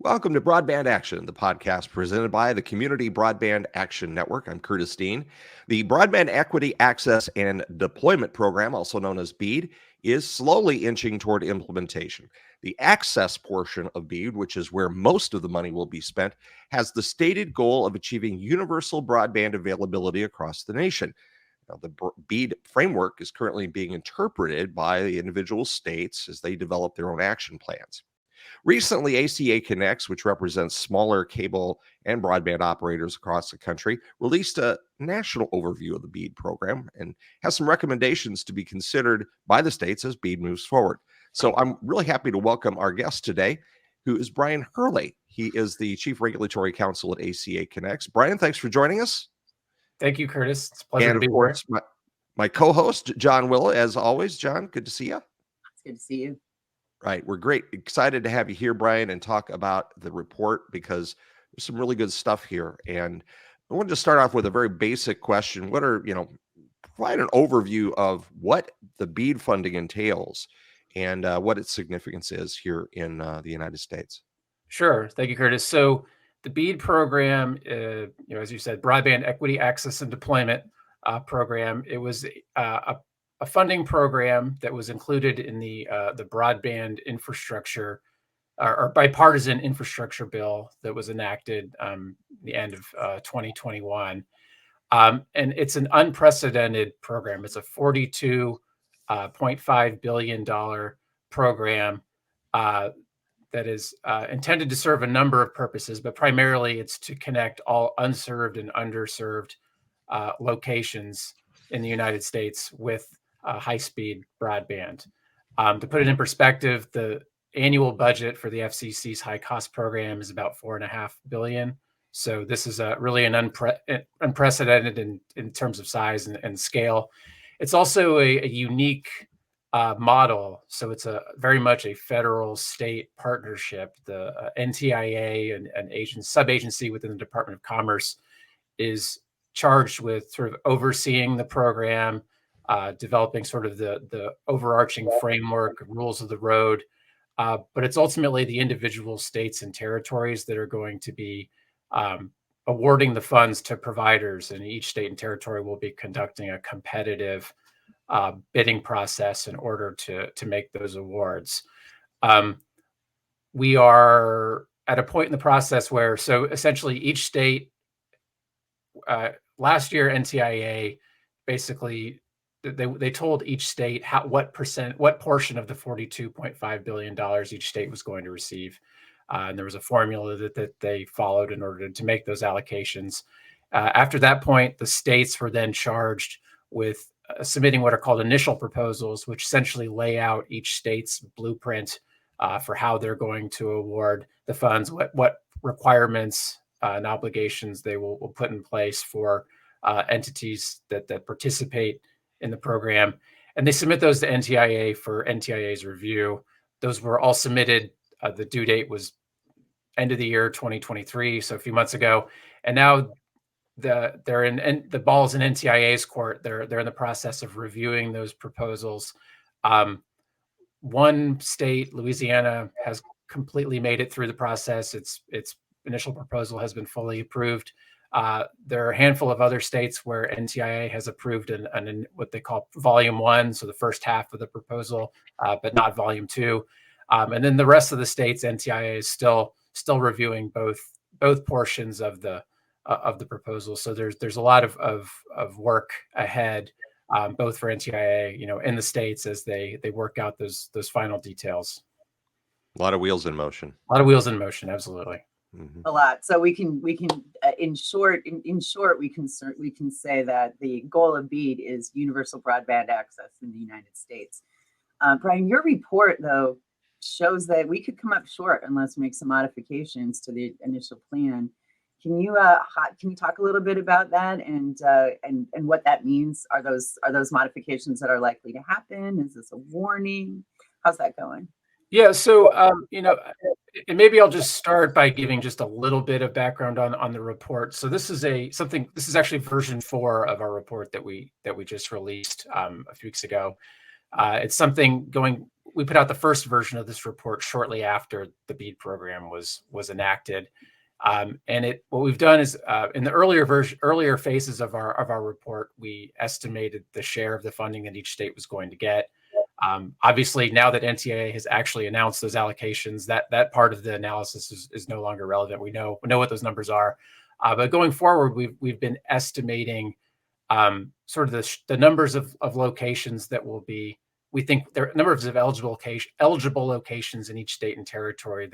Welcome to Broadband Action, the podcast presented by the Community Broadband Action Network. I'm Curtis Dean. The Broadband Equity Access and Deployment Program, also known as BEAD, is slowly inching toward implementation. The access portion of BEAD, which is where most of the money will be spent, has the stated goal of achieving universal broadband availability across the nation. Now, the BEAD framework is currently being interpreted by the individual states as they develop their own action plans. Recently, ACA Connects, which represents smaller cable and broadband operators across the country, released a national overview of the BEAD program and has some recommendations to be considered by the states as BEAD moves forward. So I'm really happy to welcome our guest today, who is Brian Hurley. He is the Chief Regulatory Counsel at ACA Connects. Brian, thanks for joining us. Thank you, Curtis. It's a pleasure to be here. And of course, my co-host, John Willa, as always. John, good to see you. It's good to see you. Right. We're excited to have you here, Brian, and talk about the report because there's some really good stuff here. And I wanted to start off with a very basic question. Provide an overview of what the BEAD funding entails and what its significance is here in the United States. Sure. Thank you, Curtis. So the BEAD program, as you said, Broadband Equity, Access, and Deployment program, it was a funding program that was included in the broadband infrastructure or bipartisan infrastructure bill that was enacted the end of 2021. And it's an unprecedented program. It's a $42.5 billion program that is intended to serve a number of purposes, but primarily it's to connect all unserved and underserved locations in the United States with high-speed broadband. To put it in perspective, the annual budget for the FCC's high-cost program is about $4.5 billion. So this is really an unprecedented in terms of size and scale. It's also a unique model. So it's very much a federal-state partnership. The NTIA, an sub-agency within the Department of Commerce, is charged with sort of overseeing the program, developing sort of the overarching framework, rules of the road. But it's ultimately the individual states and territories that are going to be awarding the funds to providers, and each state and territory will be conducting a competitive bidding process in order to make those awards. We are at a point in the process where, so essentially each state, last year NTIA basically they told each state what portion of the $42.5 billion each state was going to receive. And there was a formula that they followed in order to make those allocations. After that point, the states were then charged with submitting what are called initial proposals, which essentially lay out each state's blueprint for how they're going to award the funds, what requirements and obligations they will put in place for entities that participate in the program. And they submit those to NTIA for NTIA's review. Those were all submitted. The due date was end of the year 2023, so a few months ago. And now they're in the ball's in NTIA's court. They're in the process of reviewing those proposals. One state, Louisiana, has completely made it through the process. Its initial proposal has been fully approved. There are a handful of other states where NTIA has approved an what they call volume 1, so the first half of the proposal, but not volume 2. And then the rest of the states, NTIA is still reviewing both portions of the proposal. So there's a lot of work ahead, both for NTIA, in the states as they work out those final details. A lot of wheels in motion. A lot of wheels in motion, absolutely. Mm-hmm. A lot. So we can in short we can say that the goal of BEAD is universal broadband access in the United States. Brian, your report though shows that we could come up short unless we make some modifications to the initial plan. Can you talk a little bit about that and what that means? Are those modifications that are likely to happen? Is this a warning? How's that going? Yeah, so and maybe I'll just start by giving just a little bit of background on the report. So this is actually version 4 of our report that we just released a few weeks ago. It's something we put out the first version of this report shortly after the BEAD program was enacted. And what we've done is in the earlier phases of our report, we estimated the share of the funding that each state was going to get. Obviously, now that NTIA has actually announced those allocations, that part of the analysis is no longer relevant. We know what those numbers are, but going forward, we've been estimating sort of the numbers of locations that will be. We think there are numbers of eligible locations in each state and territory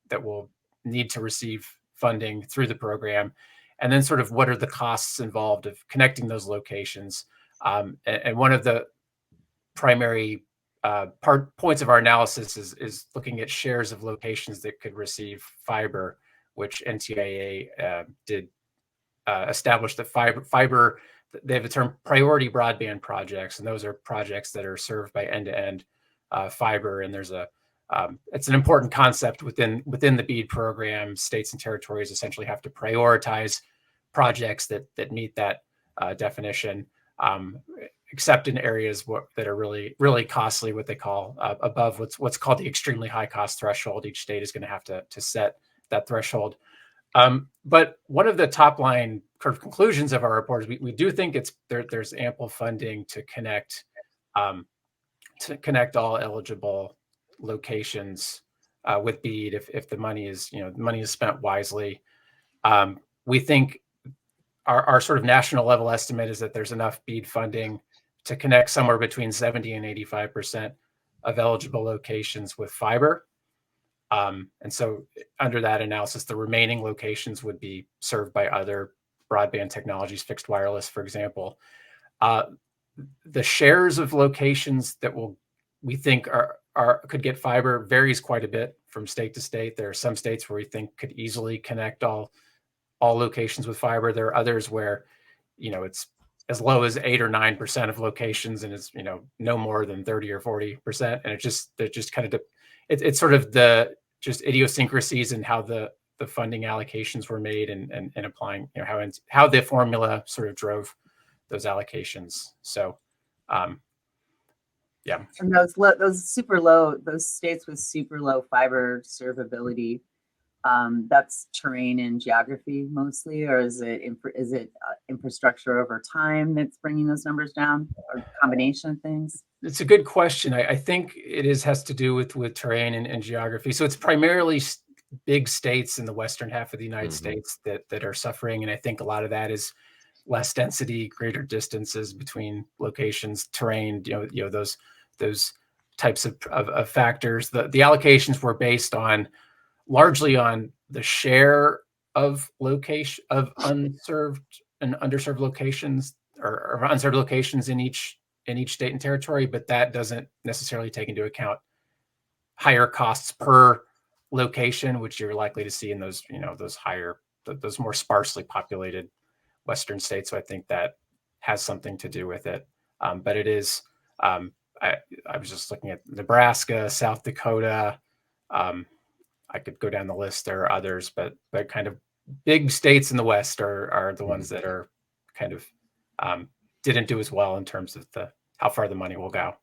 that will need to receive funding through the program, and then sort of what are the costs involved of connecting those locations. And one of the primary points of our analysis is looking at shares of locations that could receive fiber, which NTIA did establish that fiber. They have a term priority broadband projects, and those are projects that are served by end-to-end fiber. And there's it's an important concept within the BEAD program. States and territories essentially have to prioritize projects that meet that definition, except in areas that are really costly, what they call above what's called the extremely high cost threshold. Each state is going to have to set that threshold. But one of the top line conclusions of our report is we do think there's ample funding to connect all eligible locations with BEAD if the money is spent wisely. We think our sort of national level estimate is that there's enough BEAD funding to connect somewhere between 70 and 85% of eligible locations with fiber. And so under that analysis, the remaining locations would be served by other broadband technologies, fixed wireless, for example. The shares of locations that we think could get fiber varies quite a bit from state to state. There are some states where we think could easily connect all locations with fiber. There are others where, it's as low as 8 or 9% of locations, and it's no more than 30 or 40%. And it's sort of the just idiosyncrasies and how the funding allocations were made and applying, how the formula sort of drove those allocations. So, yeah. And those states with super low fiber servability, that's terrain and geography mostly, or is it infrastructure over time that's bringing those numbers down, or a combination of things? It's a good question. I think it has to do with terrain and geography. So it's primarily big states in the western half of the United States that are suffering, and I think a lot of that is less density, greater distances between locations, terrain. Those types of factors. The allocations were based largely on the share of unserved and underserved locations or unserved locations in each state and territory, but that doesn't necessarily take into account higher costs per location, which you're likely to see in those more sparsely populated western states. So I think that has something to do with it. But it is, I was just looking at Nebraska, South Dakota. I could go down the list. There are others, but kind of big states in the West are the ones that are kind of didn't do as well in terms of how far the money will go.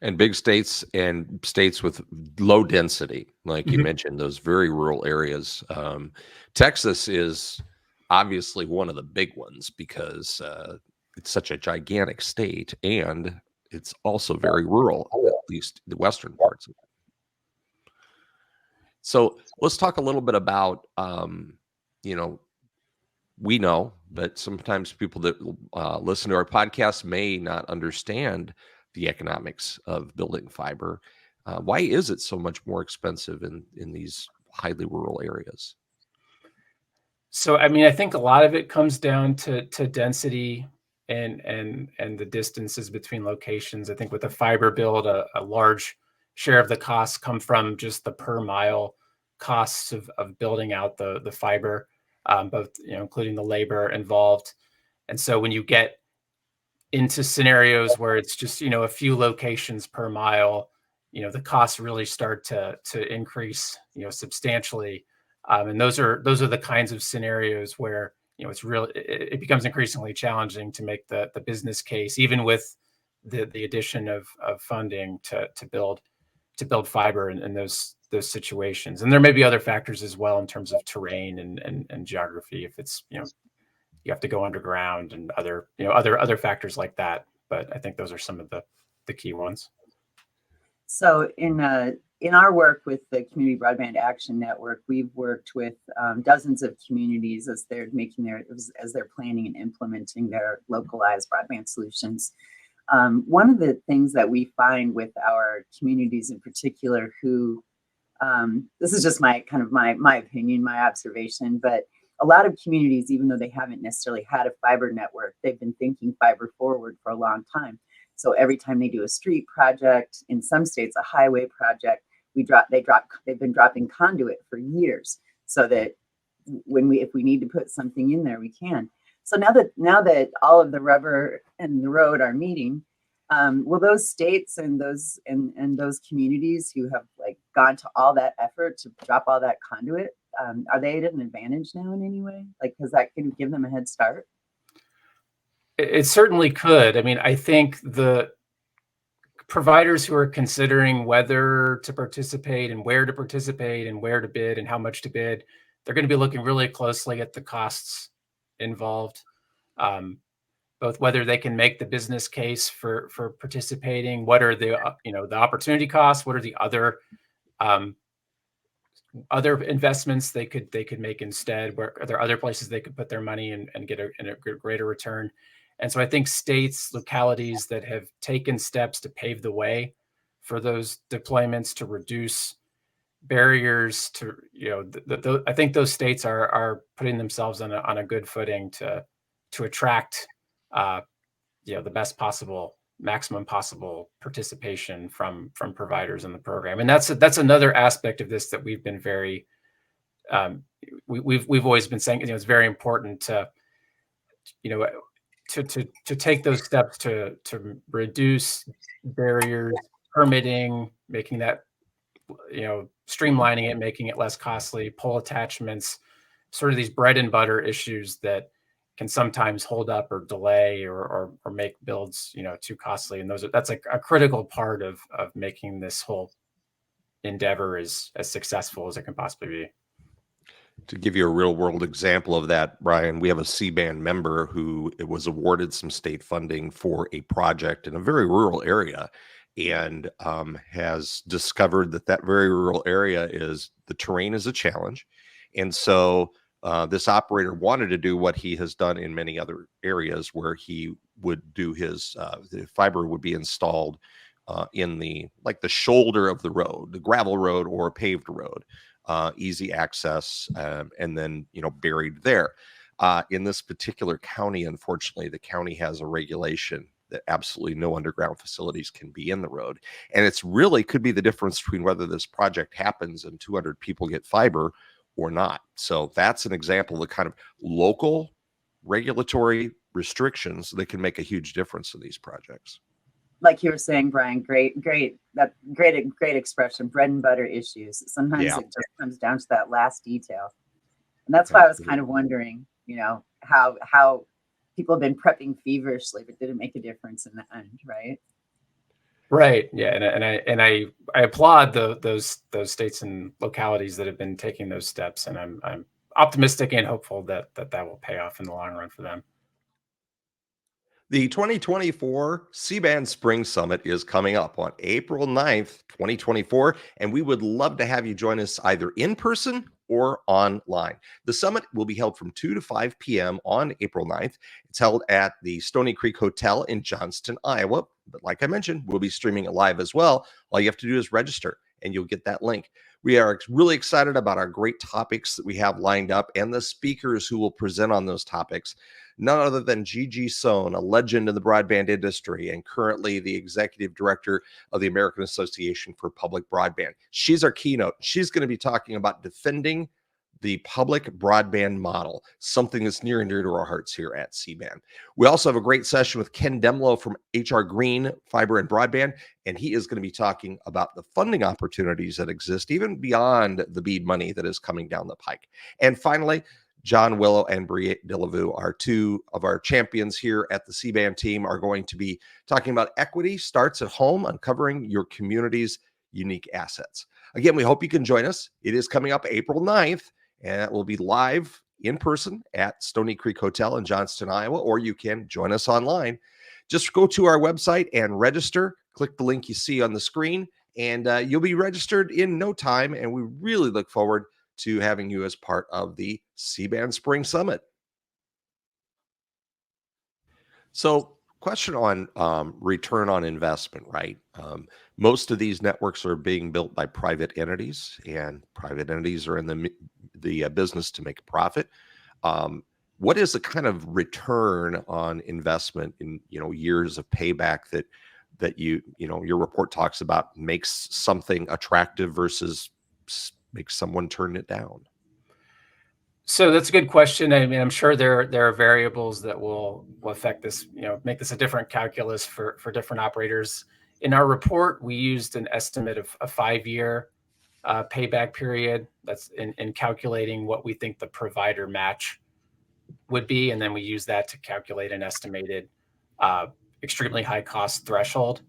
And big states and states with low density, like you mentioned, those very rural areas. Texas is obviously one of the big ones because it's such a gigantic state, and it's also very rural, at least the western parts of it. So let's talk a little bit about, we know that sometimes people that listen to our podcast may not understand the economics of building fiber. Why is it so much more expensive in these highly rural areas? So, I think a lot of it comes down to density and the distances between locations. I think with a fiber build, a large share of the costs come from just the per mile costs of building out the fiber, both including the labor involved. And so when you get into scenarios where it's just a few locations per mile, the costs really start to increase substantially. And those are the kinds of scenarios where it becomes increasingly challenging to make the business case, even with the addition of funding to build fiber in those situations. And there may be other factors as well in terms of terrain and geography, if it's, you have to go underground and other factors like that. But I think those are some of the key ones. So in our work with the Community Broadband Action Network, we've worked with dozens of communities as they're planning and implementing their localized broadband solutions. One of the things that we find with our communities in particular, who this is just my opinion, my observation, but a lot of communities, even though they haven't necessarily had a fiber network, they've been thinking fiber forward for a long time. So every time they do a street project, in some states a highway project, they've been dropping conduit for years, so that if we need to put something in there, we can. So now that all of the rubber and the road are meeting, will those states and those communities who have gone to all that effort to drop all that conduit, are they at an advantage now in any way? Because that can give them a head start? It certainly could. I mean, I think the providers who are considering whether to participate and where to bid and how much to bid, they're going to be looking really closely at the costs involved, both whether they can make the business case for participating, what are the the opportunity costs, what are the other investments they could make instead, where are there other places they could put their money and get a greater return. And so I think states, localities that have taken steps to pave the way for those deployments, to reduce barriers to, I think those states are putting themselves on a good footing to attract, the best possible, maximum possible participation from providers in the program. And that's another aspect of this that we've been very, we've always been saying, it's very important to, to take those steps to reduce barriers, permitting, making that, streamlining it, making it less costly, pole attachments, sort of these bread and butter issues that can sometimes hold up or delay or make builds, too costly. And that's a critical part of making this whole endeavor as successful as it can possibly be. To give you a real world example of that, Brian, we have a C-band member who was awarded some state funding for a project in a very rural area, and has discovered that very rural area the terrain is a challenge. And so this operator wanted to do what he has done in many other areas, where he would do the fiber would be installed in the shoulder of the road, the gravel road or a paved road. Easy access, and then buried there. In this particular county, unfortunately, the county has a regulation that absolutely no underground facilities can be in the road, and it's really could be the difference between whether this project happens and 200 people get fiber or not. So that's an example of the kind of local regulatory restrictions that can make a huge difference in these projects. Like you were saying, Brian, great expression, bread and butter issues. Sometimes it just comes down to that last detail. And that's why I was kind of wondering, how people have been prepping feverishly, but didn't make a difference in the end, right? Right. Yeah. And I applaud those states and localities that have been taking those steps. And I'm optimistic and hopeful that will pay off in the long run for them. The 2024 C-band Spring Summit is coming up on April 9th, 2024, and we would love to have you join us either in person or online. The summit will be held from 2 to 5 p.m. on April 9th. It's held at the Stony Creek Hotel in Johnston, Iowa. But like I mentioned, we'll be streaming it live as well. All you have to do is register, and you'll get that link. We are really excited about our great topics that we have lined up and the speakers who will present on those topics. None other than Gigi Sohn, a legend in the broadband industry and currently the executive director of the American Association for Public Broadband. She's our keynote. She's going to be talking about defending the public broadband model, something that's near and dear to our hearts here at C-band. We also have a great session with Ken Demlow from HR Green Fiber and Broadband, and he is going to be talking about the funding opportunities that exist even beyond the BEAD money that is coming down the pike. And finally, John Willow and Brie Delavu are two of our champions here at the C-band team, are going to be talking about equity starts at home, uncovering your community's unique assets. Again, we hope you can join us. It is coming up April 9th, and it will be live in person at Stony Creek Hotel in Johnston, Iowa, or you can join us online. Just go to our website and register. Click the link you see on the screen, and you'll be registered in no time. And we really look forward to having you as part of the C-band Spring Summit. So, question on return on investment, right? Most of these networks are being built by private entities, and private entities are in the business to make a profit. What is the kind of return on investment in years of payback that your report talks about makes something attractive versus makes someone turn it down? So that's a good question. I mean, I'm sure there are variables that will affect this, make this a different calculus for different operators. In our report, we used an estimate of a 5-year payback period. That's in calculating what we think the provider match would be, and then we use that to calculate an estimated extremely high cost threshold.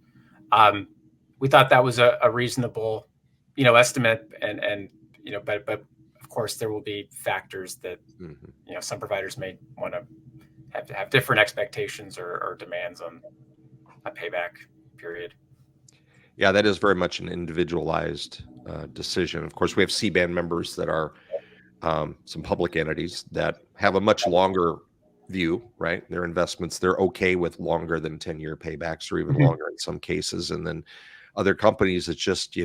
We thought that was a reasonable, estimate, and but of course there will be factors that some providers may want to have different expectations or demands on a payback period. Yeah, that is very much an individualized decision. Of course, we have C-band members that are some public entities that have a much longer view, right? Their investments, they're okay with longer than 10-year paybacks, or even longer in some cases. And then other companies, it's just,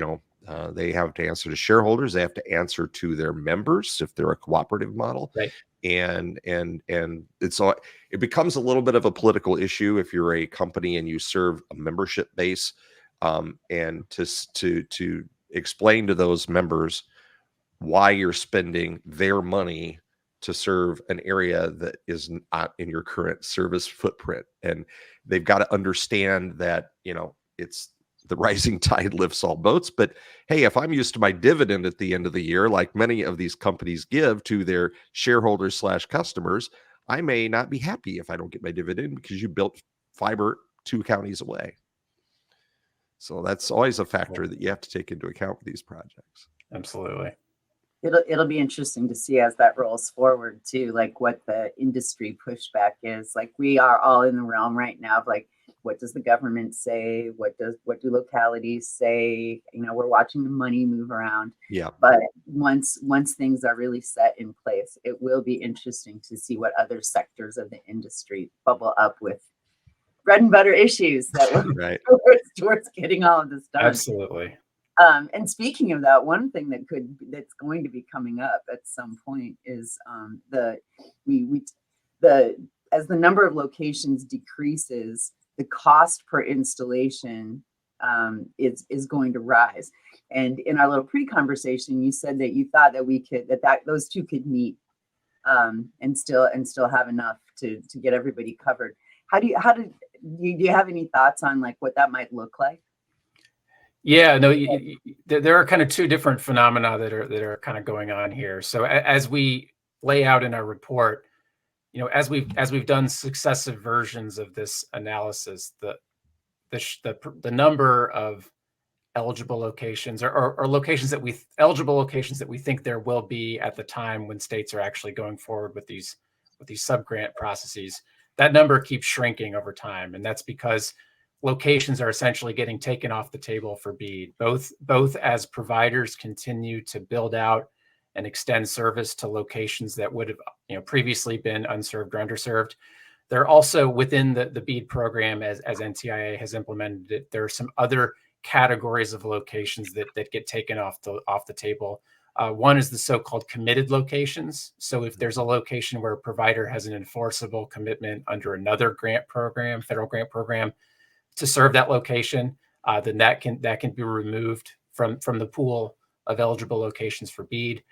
they have to answer to shareholders. They have to answer to their members if they're a cooperative model. Right. And it becomes a little bit of a political issue if you're a company and you serve a membership base, and to explain to those members why you're spending their money to serve an area that is not in your current service footprint. And they've got to understand that, it's the rising tide lifts all boats. But hey, if I'm used to my dividend at the end of the year, like many of these companies give to their shareholders / customers, I may not be happy if I don't get my dividend because you built fiber 2 counties away. So that's always a factor that you have to take into account with these projects. Absolutely. It'll be interesting to see as that rolls forward too, like what the industry pushback is. Like, we are all in the realm right now of like, what does the government say? What do localities say? We're watching the money move around. Yeah. But once things are really set in place, it will be interesting to see what other sectors of the industry bubble up with bread and butter issues that will Right. towards getting all of this done. Absolutely. And speaking of that, one thing that's going to be coming up at some point is as the number of locations decreases, the cost per installation is going to rise. And in our little pre-conversation, you said that you thought that we could that those two could meet and still have enough to get everybody covered. Do you have any thoughts on like what that might look like? Yeah, no, there are kind of two different phenomena that are kind of going on here. So as we lay out in our report, as we've done successive versions of this analysis, the number of eligible locations or locations eligible locations that we think there will be at the time when states are actually going forward with these sub-grant processes, that number keeps shrinking over time, and that's because locations are essentially getting taken off the table for BEAD, both as providers continue to build out and extend service to locations that would have previously been unserved or underserved. They're also within the BEAD program, as NTIA has implemented it, there are some other categories of locations that get taken off the table. One is the so-called committed locations. So if there's a location where a provider has an enforceable commitment under another grant program, federal grant program, to serve that location, then that can be removed from the pool of eligible locations for BEAD.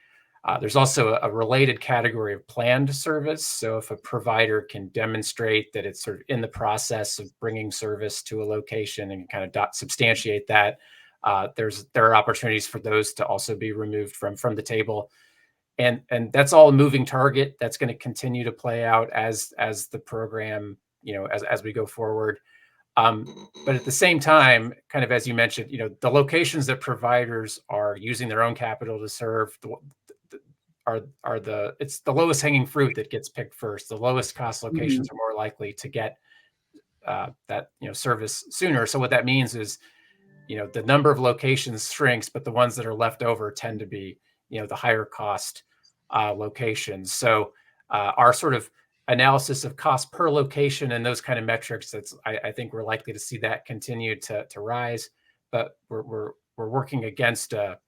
There's also a related category of planned service. So if a provider can demonstrate that it's sort of in the process of bringing service to a location and kind of substantiate that, there are opportunities for those to also be removed from the table. and that's all a moving target. That's going to continue to play out as the program, as we go forward. But at the same time, kind of as you mentioned, the locations that providers are using their own capital to serve it's the lowest hanging fruit that gets picked first. The lowest cost locations are more likely to get that service sooner. So what that means is, the number of locations shrinks, but the ones that are left over tend to be the higher cost locations. So our sort of analysis of cost per location and those kind of metrics, I think we're likely to see that continue to rise, but we're working against the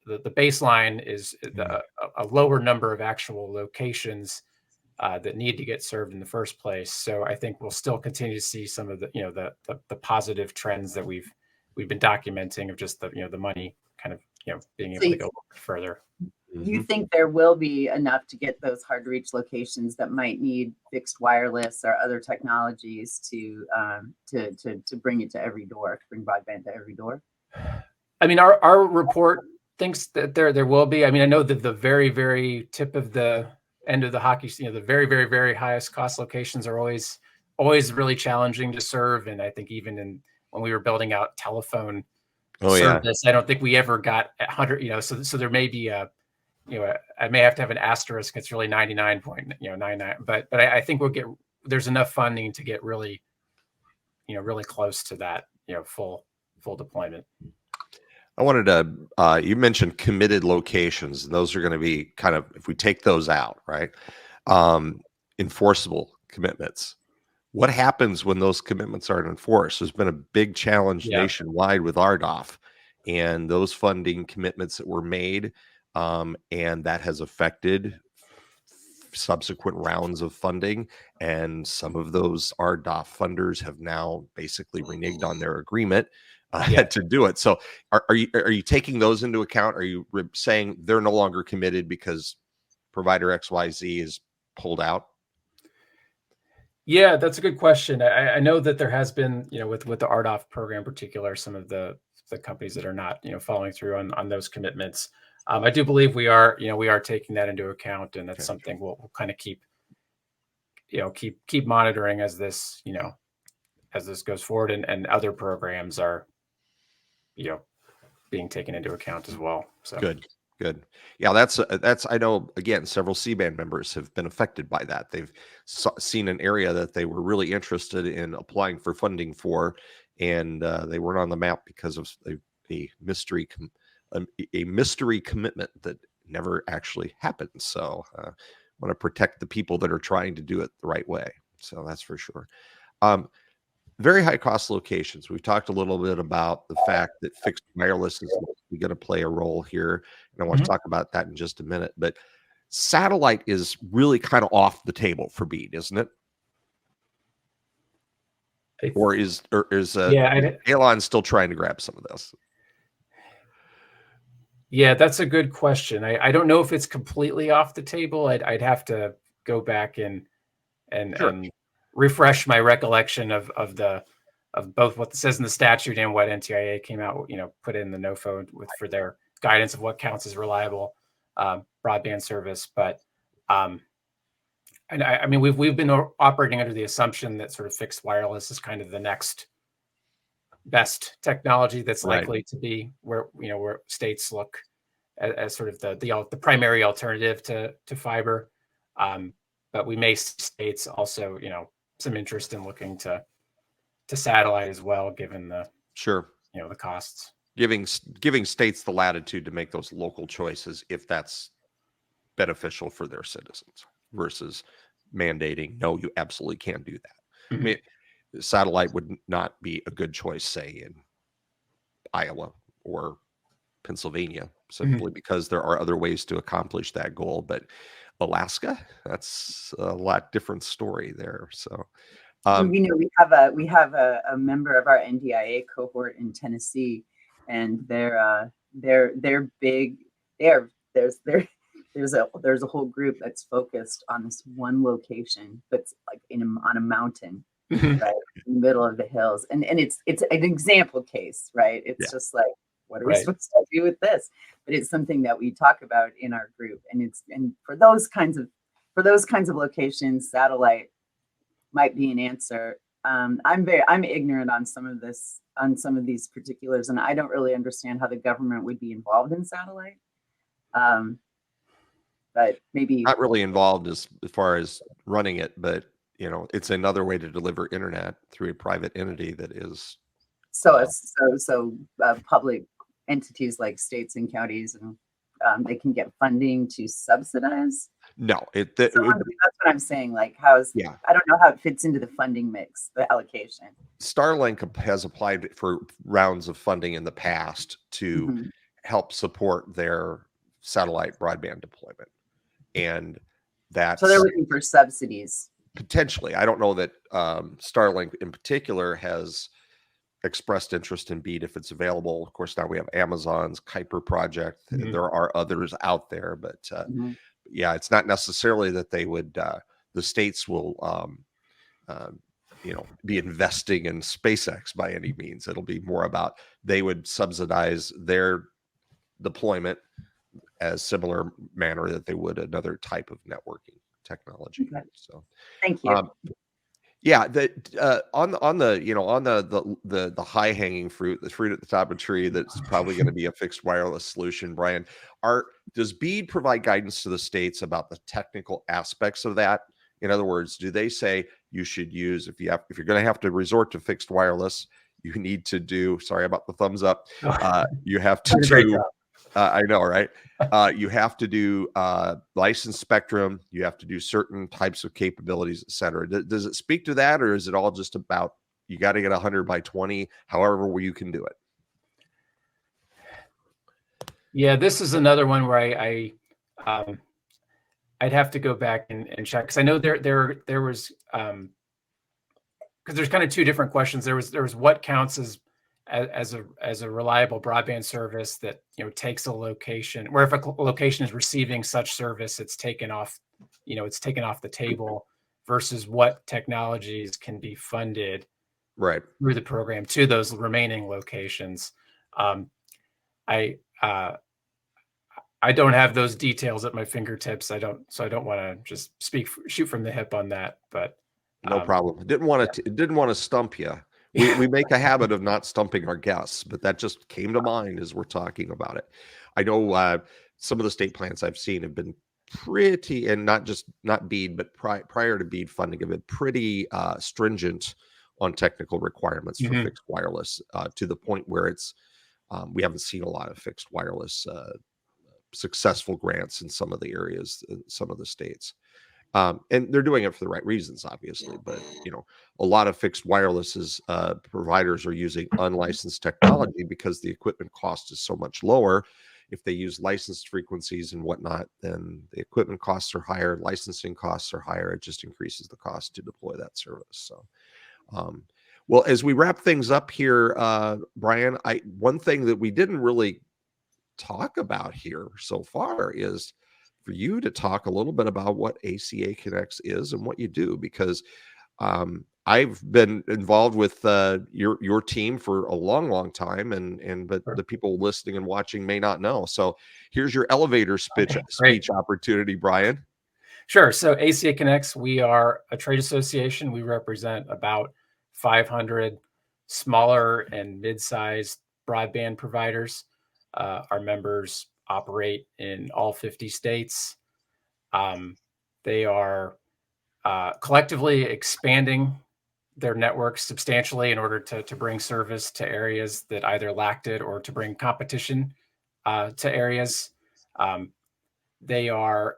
baseline is a lower number of actual locations that need to get served in the first place. So I think we'll still continue to see some of the positive trends that we've been documenting of just the money kind of being able to go further. You think there will be enough to get those hard to reach locations that might need fixed wireless or other technologies to bring it to every door, to bring broadband to every door? I mean, our report thinks that there will be. I mean, I know that the very, very tip of the end of the hockey, the very, very, very highest cost locations are always really challenging to serve. And I think even when we were building out telephone service, I don't think we ever got 100. So there may be I may have to have an asterisk. It's really 99.99, but I think there's enough funding to get really, really close to that, full deployment. I wanted to, you mentioned committed locations, and those are going to be kind of, if we take those out, right? Enforceable commitments. What happens when those commitments aren't enforced? There's been a big challenge nationwide with RDOF and those funding commitments that were made, and that has affected subsequent rounds of funding. And some of those RDOF funders have now basically reneged on their agreement to do it. So are you taking those into account? Are you saying they're no longer committed because provider XYZ is pulled out? Yeah, that's a good question. I know that there has been, with the RDOF program in particular, some of the companies that are not, following through on those commitments. I do believe we are taking that into account, and that's something we'll kind of keep monitoring as this, as this goes forward, and other programs are, being taken into account as well. So Good. Yeah, that's I know, again, several C-band members have been affected by that. They've seen an area that they were really interested in applying for funding for, and they weren't on the map because of a mystery commitment that never actually happened. So I want to protect the people that are trying to do it the right way. So that's for sure. Very high cost locations. We've talked a little bit about the fact that fixed wireless is going to play a role here. And I want to talk about that in just a minute. But satellite is really kind of off the table for BEAD, isn't it? Or is Elon still trying to grab some of this? Yeah, that's a good question. I don't know if it's completely off the table. I'd have to go back and refresh my recollection of both what it says in the statute and what NTIA came out, put in the NOFO for their guidance of what counts as reliable broadband service. But and I mean, we've been operating under the assumption that sort of fixed wireless is kind of the next best technology that's likely to be where states look as sort of the primary alternative to fiber. But we may see states also, some interest in looking to satellite as well, given the the costs. Giving states the latitude to make those local choices if that's beneficial for their citizens versus mandating, no, you absolutely can't do that. I mean, satellite would not be a good choice, say, in Iowa or Pennsylvania, simply because there are other ways to accomplish that goal. But Alaska, that's a lot different story there. So we have a member of our NDIA cohort in Tennessee, and they're big. There's a whole group that's focused on this one location that's like on a mountain, right, in the middle of the hills, and it's an example case, right? It's just like, what are we supposed to do with this? but it's something that we talk about in our group. And for those kinds of locations, satellite might be an answer. I'm ignorant on some of these particulars, and I don't really understand how the government would be involved in satellite. But maybe not really involved as far as running it, but it's another way to deliver internet through a private entity that is public entities like states and counties, and they can get funding to subsidize. No, that's what I'm saying. Like, I don't know how it fits into the funding mix, the allocation. Starlink has applied for rounds of funding in the past to help support their satellite broadband deployment. And so they're looking for subsidies. Potentially. I don't know that Starlink in particular has expressed interest in BEAD if it's available. Of course, now we have Amazon's Kuiper project. There are others out there, but yeah, it's not necessarily that they would, the states will, be investing in SpaceX by any means. It'll be more about they would subsidize their deployment as similar manner that they would another type of networking technology. Okay. So, thank you. Yeah, on the high hanging fruit, the fruit at the top of the tree, that's probably going to be a fixed wireless solution. Brian, does BEAD provide guidance to the states about the technical aspects of that? In other words, do they say you should use, if you're going to have to resort to fixed wireless, you need to do? Sorry about the thumbs up. You have to do. I know, right? You have to do licensed spectrum. You have to do certain types of capabilities, et cetera. Does it speak to that, or is it all just about you got to get 100 by 20, however you can do it? Yeah, this is another one where I'd have to go back and check, because I know there was because there's kind of two different questions. There was what counts as a reliable broadband service that takes a location, where if a location is receiving such service, it's taken off the table, versus what technologies can be funded through the program to those remaining locations. I don't have those details at my fingertips. So I don't want to just shoot from the hip on that. But no problem. Didn't want to stump you. We make a habit of not stumping our guests, but that just came to mind as we're talking about it. I know some of the state plans I've seen have been pretty, and not BEAD, but prior to BEAD funding, have been pretty stringent on technical requirements for fixed wireless, to the point where it's we haven't seen a lot of fixed wireless successful grants in some of the areas, in some of the states. And they're doing it for the right reasons, obviously, but a lot of fixed wireless providers are using unlicensed technology because the equipment cost is so much lower. If they use licensed frequencies and whatnot, then the equipment costs are higher, licensing costs are higher. It just increases the cost to deploy that service. So, well, as we wrap things up here, Brian, one thing that we didn't really talk about here so far is for you to talk a little bit about what ACA Connects is and what you do, because I've been involved with your team for a long time, but the people listening and watching may not know. So here's your elevator speech opportunity, Brian. Sure. So ACA Connects, we are a trade association. We represent about 500 smaller and mid-sized broadband providers. Our members operate in all 50 states. They are collectively expanding their networks substantially in order to bring service to areas that either lacked it, or to bring competition to areas. They are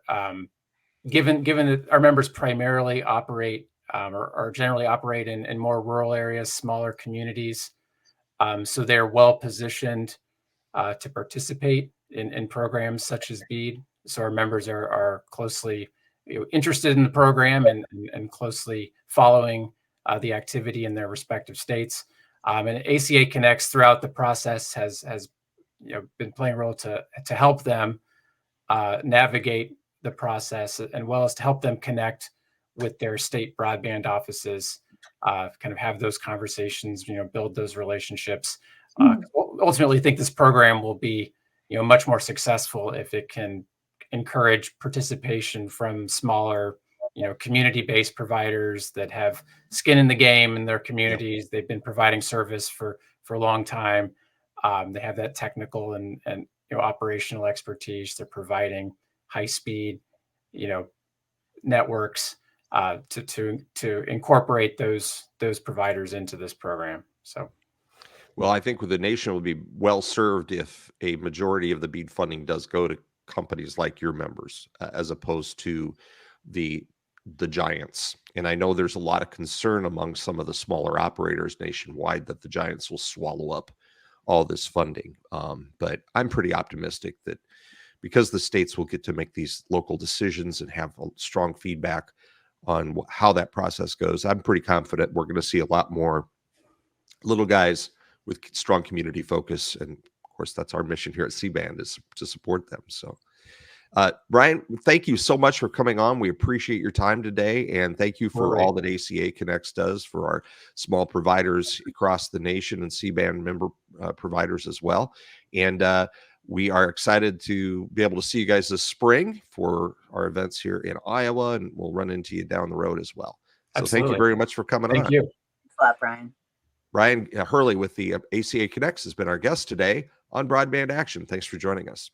given that our members primarily operate or generally operate in more rural areas, smaller communities. So they're well positioned to participate in programs such as BEAD. So our members are closely interested in the program and closely following the activity in their respective states. And ACA Connects throughout the process has been playing a role to help them navigate the process, and well as to help them connect with their state broadband offices, kind of have those conversations, build those relationships. Ultimately, think this program will be, much more successful if it can encourage participation from smaller, community-based providers that have skin in the game in their communities. They've been providing service for a long time. They have that technical and operational expertise. They're providing high speed, networks to incorporate those providers into this program. So. Well, I think the nation would be well served if a majority of the BEAD funding does go to companies like your members, as opposed to the giants. And I know there's a lot of concern among some of the smaller operators nationwide that the giants will swallow up all this funding. But I'm pretty optimistic that because the states will get to make these local decisions and have a strong feedback on how that process goes, I'm pretty confident we're going to see a lot more little guys with strong community focus. And of course, that's our mission here at C-Band, is to support them. So, Brian, thank you so much for coming on. We appreciate your time today. And thank you for all that ACA Connects does for our small providers across the nation and C-Band member providers as well. And we are excited to be able to see you guys this spring for our events here in Iowa, and we'll run into you down the road as well. So Absolutely. Thank you very much for coming on. Thank you. Thanks a lot, Brian. Brian Hurley with the ACA Connects has been our guest today on Broadband Action. Thanks for joining us.